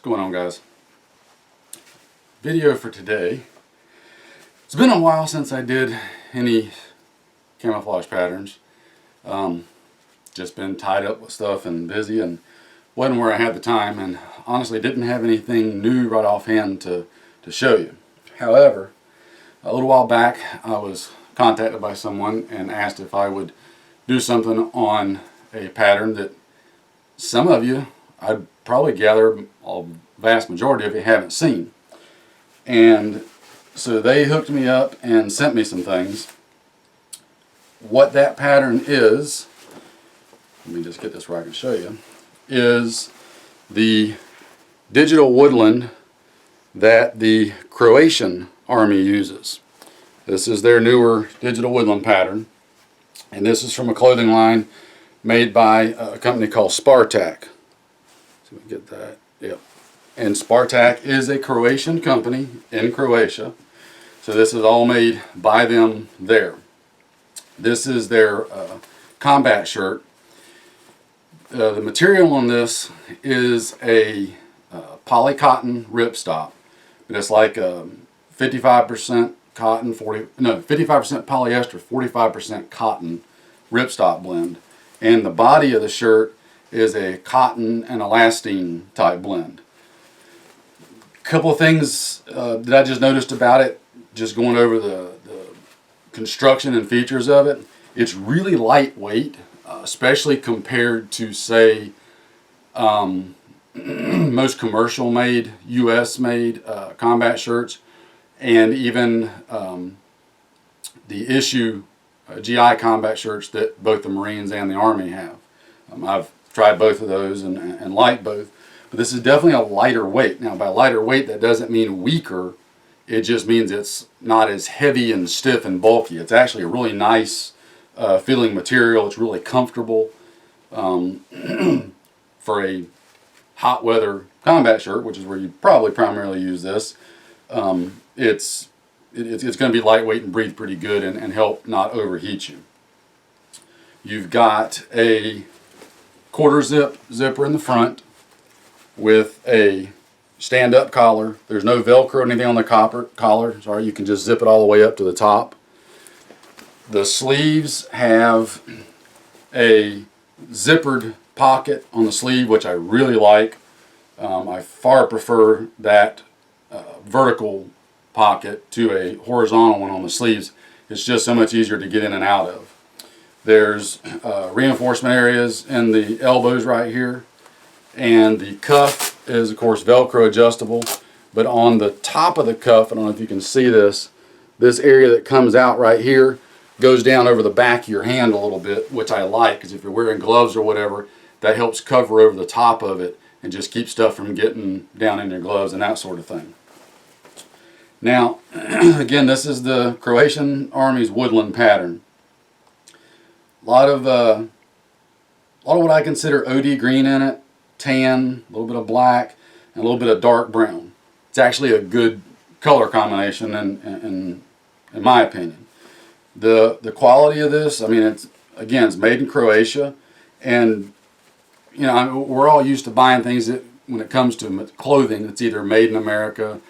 going on, guys? Video for today. It's been a while since I did any camouflage patterns. Just been tied up with stuff and busy and wasn't where I had the time, and honestly didn't have anything new right offhand to show you. However, a little while back I was contacted by someone and asked if I would do something on a pattern that some of you, I'd probably gather a vast majority of you haven't seen. And so they hooked me up and sent me some things. What that pattern is, let me just get this where I can show you, is the digital woodland that the Croatian army uses. This is their newer digital woodland pattern, and this is from a clothing line made by a company called Spar-Tac. So we get that. Yep. And Spar-Tac is a Croatian company in Croatia. So this is all made by them there. This is their combat shirt. The material on this is a polycotton ripstop. It's like 55% cotton, 55% polyester, 45% cotton ripstop blend. And the body of the shirt is a cotton and elastane type blend. Couple of things that I just noticed about it, just going over the construction and features of it. It's really lightweight, especially compared to, say, most commercial made, US made combat shirts, and even the issue GI combat shirts that both the Marines and the Army have. I've tried both of those and like both. But this is definitely a lighter weight. Now, by lighter weight, that doesn't mean weaker. It just means it's not as heavy and stiff and bulky. It's actually a really nice feeling material. It's really comfortable for a hot weather combat shirt, which is where you probably primarily use this. It's going to be lightweight and breathe pretty good and help not overheat you. You've got a quarter zip zipper in the front with a stand-up collar. There's no Velcro or anything on the collar. Sorry, you can just zip it all the way up to the top. The sleeves have a zippered pocket on the sleeve, which I really like. I far prefer that vertical pocket to a horizontal one on the sleeves. It's just so much easier to get in and out of. There's reinforcement areas in the elbows right here, and the cuff is of course Velcro adjustable, but on the top of the cuff, I don't know if you can see this area that comes out right here goes down over the back of your hand a little bit, which I like, because if you're wearing gloves or whatever, that helps cover over the top of it and just keep stuff from getting down in your gloves and that sort of thing. Now, again, this is the Croatian Army's Woodland Pattern. A lot of what I consider OD green in it, tan, a little bit of black, and a little bit of dark brown. It's actually a good color combination, in my opinion. The quality of this, I mean, it's made in Croatia, and you know, we're all used to buying things that, when it comes to clothing, it's either made in America,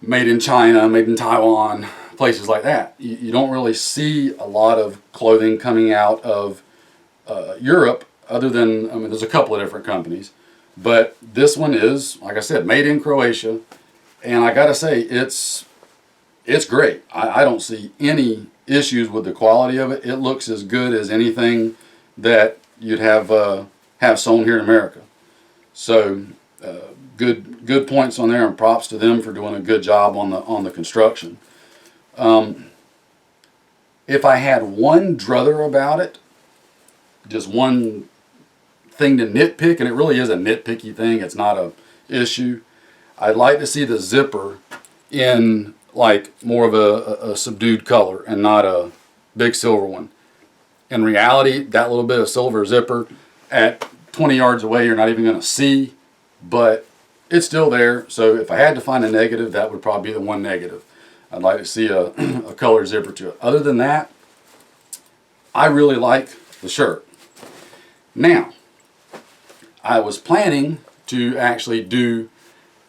made in China, made in Taiwan, places like that. You don't really see a lot of clothing coming out of Europe, other than, I mean, there's a couple of different companies, but this one is, like I said, made in Croatia, and I gotta say, it's great. I don't see any issues with the quality of it. It looks as good as anything that you'd have sewn here in America. So good points on there, and props to them for doing a good job on the construction. If I had one druther about it, just one thing to nitpick, and it really is a nitpicky thing, it's not a issue, I'd like to see the zipper in like more of a subdued color and not a big silver one. In reality, that little bit of silver zipper at 20 yards away you're not even going to see, but it's still there. So if I had to find a negative, that would probably be the one negative. I'd like to see a color zipper to it. Other than that, I really like the shirt. Now, I was planning to actually do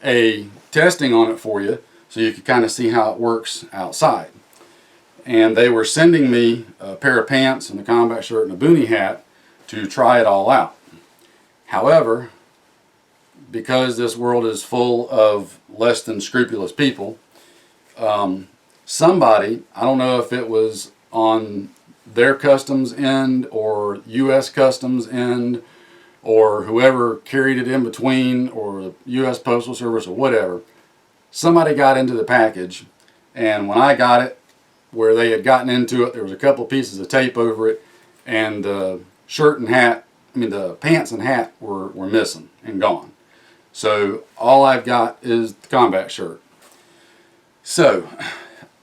a testing on it for you so you could kind of see how it works outside. And they were sending me a pair of pants and a combat shirt and a boonie hat to try it all out. However, because this world is full of less than scrupulous people, somebody, I don't know if it was on their customs end or U.S. customs end or whoever carried it in between or the U.S. Postal Service or whatever, somebody got into the package, and when I got it, where they had gotten into it, there was a couple pieces of tape over it, and the shirt and hat, the pants and hat were missing and gone. So all I've got is the combat shirt. So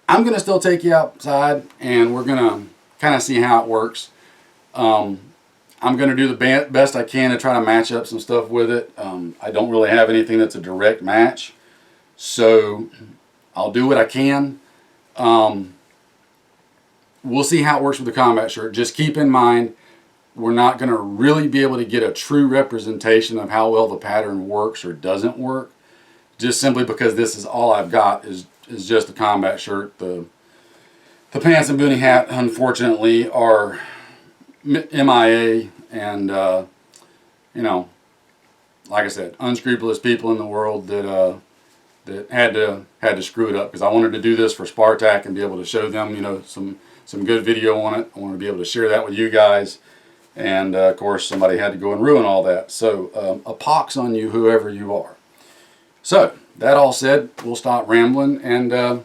I'm going to still take you outside, and we're going to kind of see how it works. I'm going to do the best I can to try to match up some stuff with it. I don't really have anything that's a direct match, so I'll do what I can. We'll see how it works with the combat shirt. Just keep in mind, we're not going to really be able to get a true representation of how well the pattern works or doesn't work, just simply because this is all I've got is just the combat shirt. The pants and boonie hat, unfortunately, are MIA, and you know, like I said, unscrupulous people in the world that had to screw it up, because I wanted to do this for Spar-Tac and be able to show them, you know, some good video on it. I want to be able to share that with you guys, and of course somebody had to go and ruin all that. So a pox on you, whoever you are. So that all said, we'll stop rambling and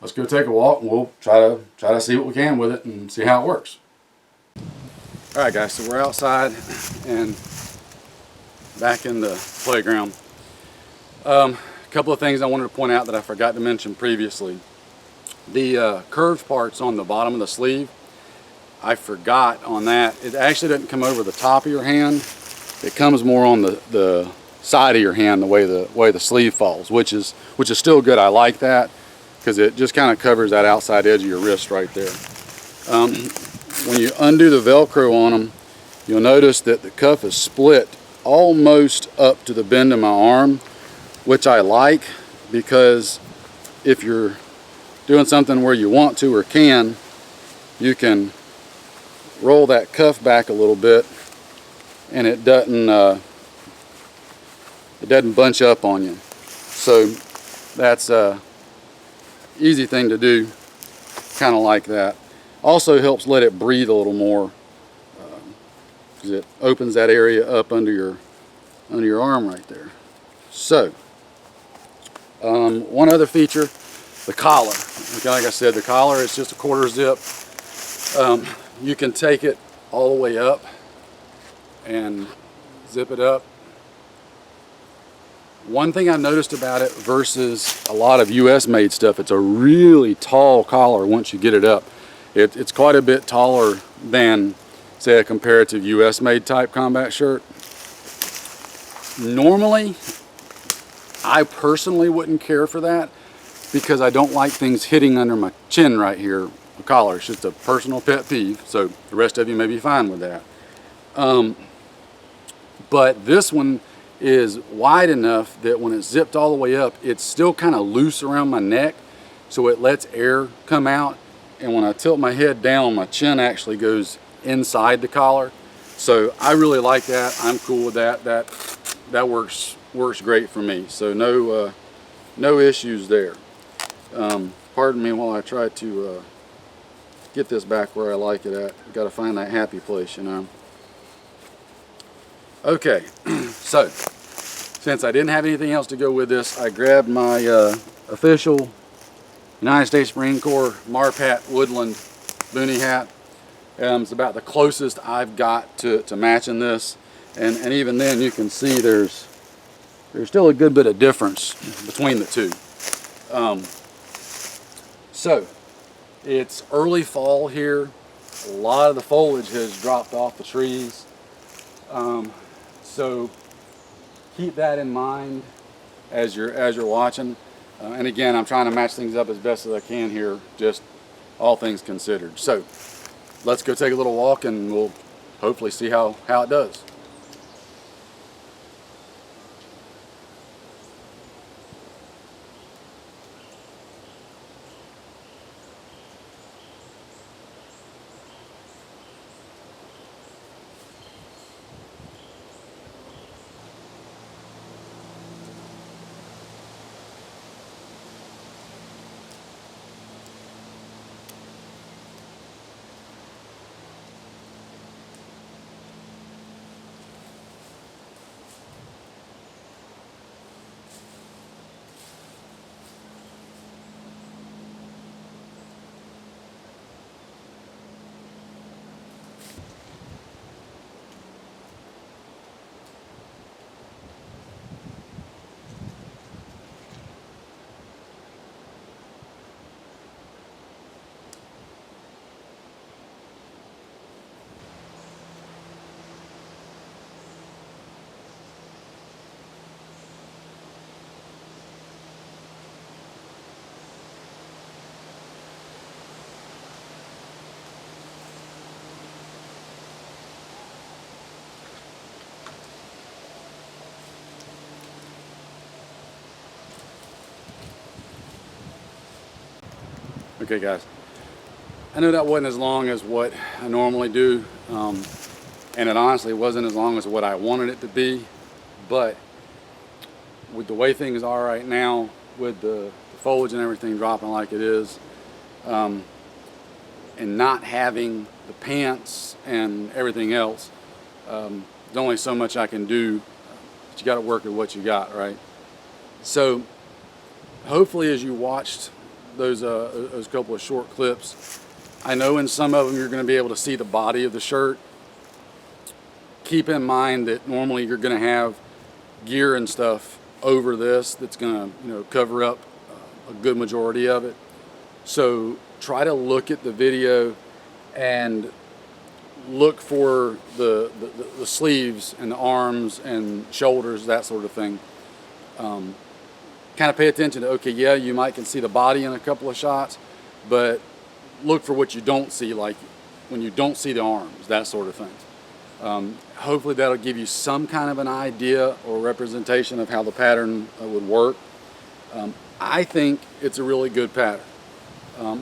let's go take a walk, and we'll try to see what we can with it and see how it works. All right, guys, so we're outside and back in the playground. A couple of things I wanted to point out that I forgot to mention previously. The curved parts on the bottom of the sleeve, I forgot on that. It actually doesn't come over the top of your hand. It comes more on the side of your hand, the way the sleeve falls, which is still good. I like that because it just kind of covers that outside edge of your wrist right there. When you undo the Velcro on them, you'll notice that the cuff is split almost up to the bend of my arm, which I like, because if you're doing something where you want to or can, you can roll that cuff back a little bit and it doesn't bunch up on you. So that's a easy thing to do, kind of like that. Also helps let it breathe a little more, because it opens that area up under your arm right there. So one other feature, the collar. Like I said, the collar is just a 1/4 zip. You can take it all the way up and zip it up. One thing I noticed about it versus a lot of US made stuff, it's a really tall collar once you get it up. It's quite a bit taller than, say, a comparative US made type combat shirt. Normally, I personally wouldn't care for that, because I don't like things hitting under my chin right here, the collar. It's just a personal pet peeve, so the rest of you may be fine with that. But this one is wide enough that when it's zipped all the way up, it's still kind of loose around my neck, so it lets air come out, and when I tilt my head down, my chin actually goes inside the collar. So I really like that. I'm cool with that. That works great for me. So no issues there. Pardon me while I try to get this back where I like it at. Got to find that happy place, you know. Okay, so since I didn't have anything else to go with this, I grabbed my official United States Marine Corps Marpat Woodland boonie hat. It's about the closest I've got to matching this, and even then you can see there's still a good bit of difference between the two. So it's early fall here. A lot of the foliage has dropped off the trees, so keep that in mind as you're watching. And again, I'm trying to match things up as best as I can here, just all things considered. So let's go take a little walk, and we'll hopefully see how it does. Okay guys, I know that wasn't as long as what I normally do, and it honestly wasn't as long as what I wanted it to be, but with the way things are right now, with the foliage and everything dropping like it is, and not having the pants and everything else, there's only so much I can do, but you got to work with what you got, right? So hopefully as you watched those couple of short clips, I know in some of them you're going to be able to see the body of the shirt. Keep in mind that normally you're going to have gear and stuff over this that's going to cover up a good majority of it. So try to look at the video and look for the sleeves and the arms and shoulders, that sort of thing. Kind of pay attention to, okay, yeah, you might can see the body in a couple of shots, but look for what you don't see, like when you don't see the arms, that sort of thing. Hopefully that'll give you some kind of an idea or representation of how the pattern would work. I think it's a really good pattern,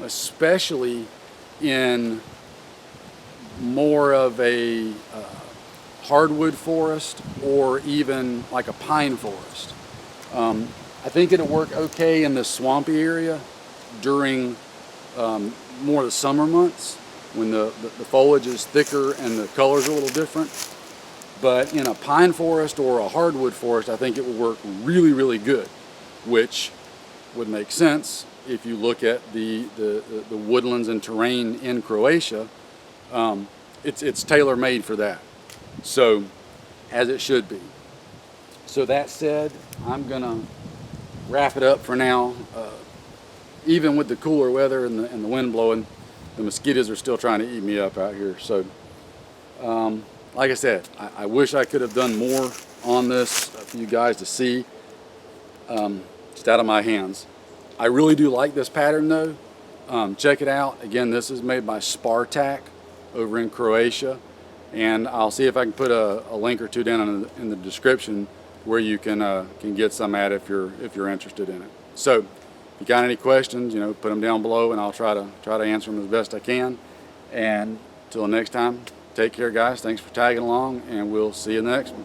especially in more of a hardwood forest or even like a pine forest. I think it'll work okay in the swampy area during more of the summer months when the foliage is thicker and the colors are a little different. But in a pine forest or a hardwood forest, I think it will work really, really good, which would make sense if you look at the woodlands and terrain in Croatia. It's tailor-made for that, so as it should be. So that said, I'm gonna wrap it up for now. Even with the cooler weather and the wind blowing, the mosquitoes are still trying to eat me up out here. So like I said, I wish I could have done more on this for you guys to see. Just out of my hands. I really do like this pattern though. Check it out. Again, this is made by Spar-Tac over in Croatia, and I'll see if I can put a link or two down in the description where you can get some at if you're interested in it. So if you got any questions, put them down below, and I'll try to answer them as best I can. And until next time, take care, guys. Thanks for tagging along, and we'll see you in the next one.